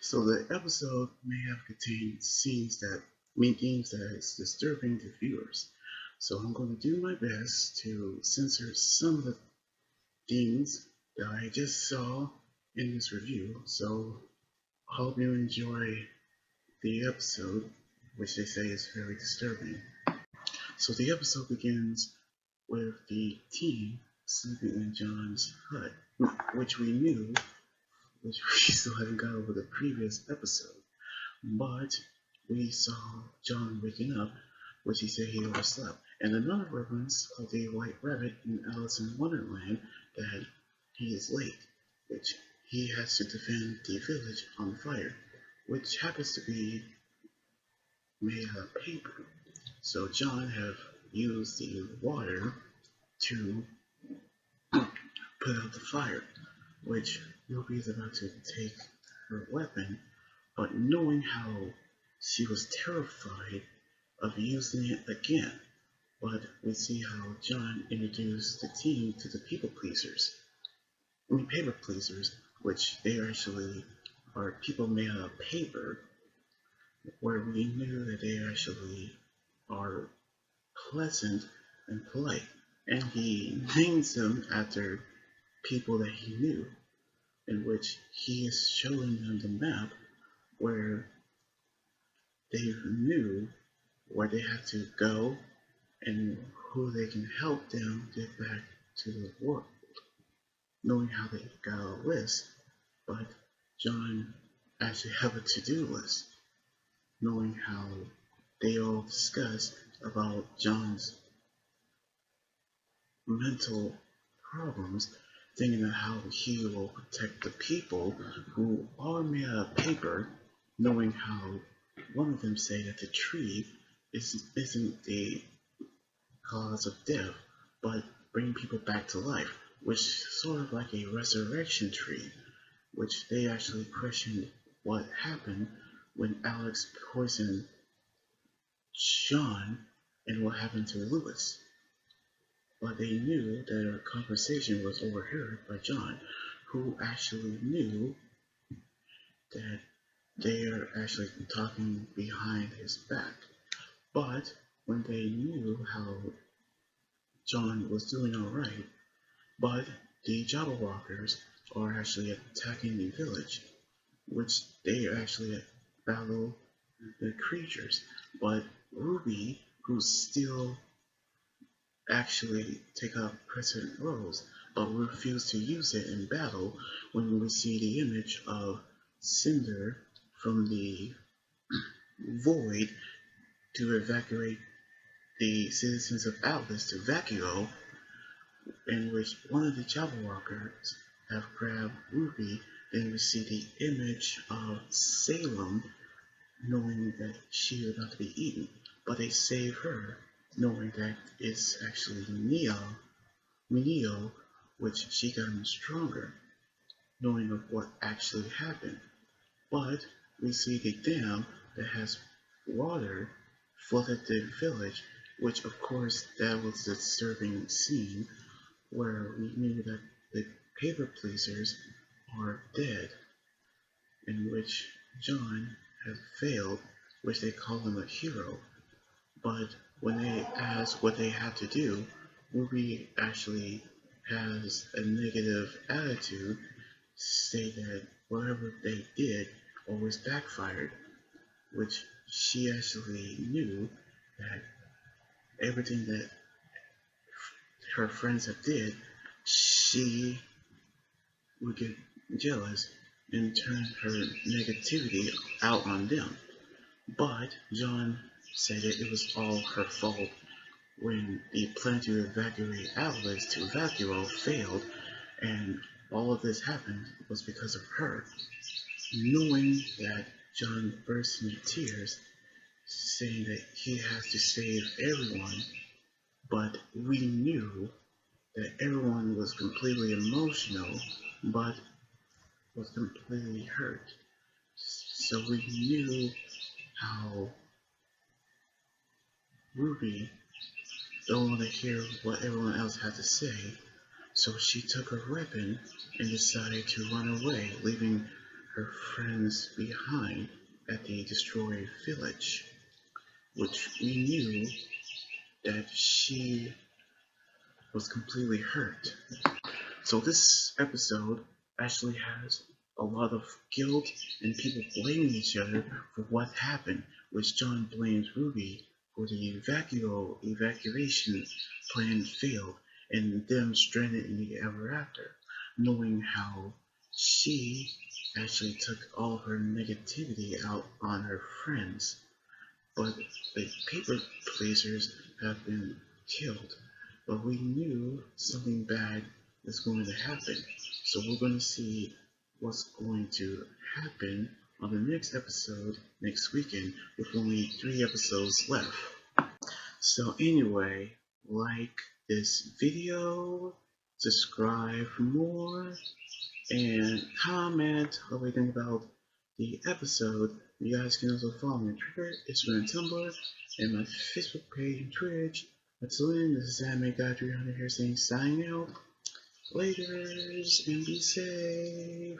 So the episode may have contained scenes that mean themes that is disturbing to viewers. So I'm going to do my best to censor some of the things that I just saw in this review. So I hope you enjoy the episode, which they say is very disturbing. So the episode begins with the team sleeping in John's hut, which we knew, which we still haven't got over the previous episode. But we saw John waking up, which he said he overslept, and another reference of the White Rabbit in Alice in Wonderland that he is late, which he has to defend the village on fire, which happens to be made out of paper. So John have used the water to put out the fire, which Ruby is about to take her weapon, but knowing how she was terrified of using it again. But we see how John introduced the team to the people pleasers. I mean paper pleasers, which they actually are people made out of paper, where we knew that they actually are pleasant and polite. And he names them after people that he knew, in which he is showing them the map where they knew where they have to go and who they can help them get back to the world, knowing how they got a list. But John actually have a to-do list, knowing how they all discuss about John's mental problems, thinking of how he will protect the people who are made out of paper, knowing how one of them say that the tree isn't the cause of death, but bring people back to life, which is sort of like a resurrection tree, which they actually questioned what happened when Alex poisoned Sean and what happened to Lewis. But they knew that their conversation was overheard by John, who actually knew that they are actually talking behind his back. But when they knew how John was doing alright, but the Jabberwockers are actually attacking the village, which they actually battle the creatures. But Ruby, who still actually take up precedent roles, but refuse to use it in battle when we see the image of Cinder from the void to evacuate the citizens of Atlas to Vacuo, in which one of the Jabberwockers have grabbed Ruby. Then we see the image of Salem, knowing that she is about to be eaten, but they save her, knowing that it's actually Neo, which she got stronger, knowing of what actually happened. But we see the dam that has water flooded the village, which of course that was a disturbing scene where we knew that the paper pleasers are dead, in which John had failed, which they call him a hero. But when they ask what they had to do, Ruby actually has a negative attitude, say that whatever they did always backfired, which she actually knew that everything that her friends have did, she would get jealous and turn her negativity out on them. But John said that it was all her fault when the plan to evacuate Atlas to Vacuo failed, and all of this happened was because of her. Knowing that, John burst into tears, saying that he has to save everyone, but we knew that everyone was completely emotional, but was completely hurt. So we knew how Ruby don't want to hear what everyone else had to say, so she took her weapon and decided to run away, leaving her friends behind at the destroyed village, which we knew that she was completely hurt. So this episode actually has a lot of guilt and people blaming each other for what happened, which John blames Ruby for the evacuation plan failed and them stranded in the ever after, knowing how she actually took all of her negativity out on her friends. But the paper placers have been killed. But we knew something bad is going to happen. So we're going to see what's going to happen on the next episode next weekend with only 3 episodes left. So anyway, like this video, subscribe for more, and comment what you think about the episode. You guys can also follow me on Twitter, Instagram, and Tumblr, and my Facebook page and Twitch. Until then, this is Anime Guy 300 here saying signing out. Laters, and be safe.